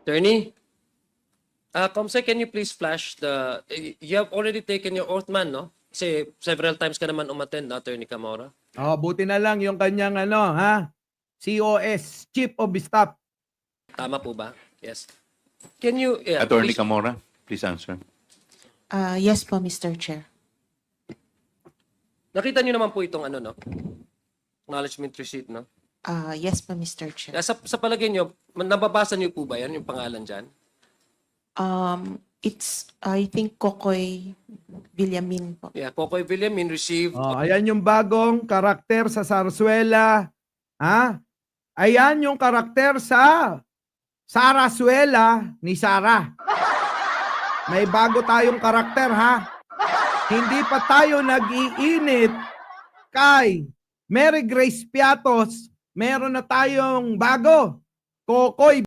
Attorney, Comsec, can you please flash the... You have already taken your oath, man, no? Kasi several times ka naman umattend, no, Attorney Camora? Oh, buti na lang yung kanyang COS, Chief of Staff. Tama po ba? Yes. Can you... Attorney please- Camora, please answer. Yes po, Mr. Chair. Nakita niyo naman po itong no? Acknowledgement receipt, no? Yes po, Mr. Chair. Sa palagay niyo, nababasa niyo po ba yan, yung pangalan dyan? It's, I think, Kokoy Villamin po. Yeah, Kokoy Villamin received... Oh, ayan yung bagong karakter sa Sarsuela. Ayan yung karakter sa Sarasuela ni Sara. May bago tayong karakter, Hindi pa tayo nag-iinit kay Mary Grace Piatos. Meron na tayong bago. Kokoy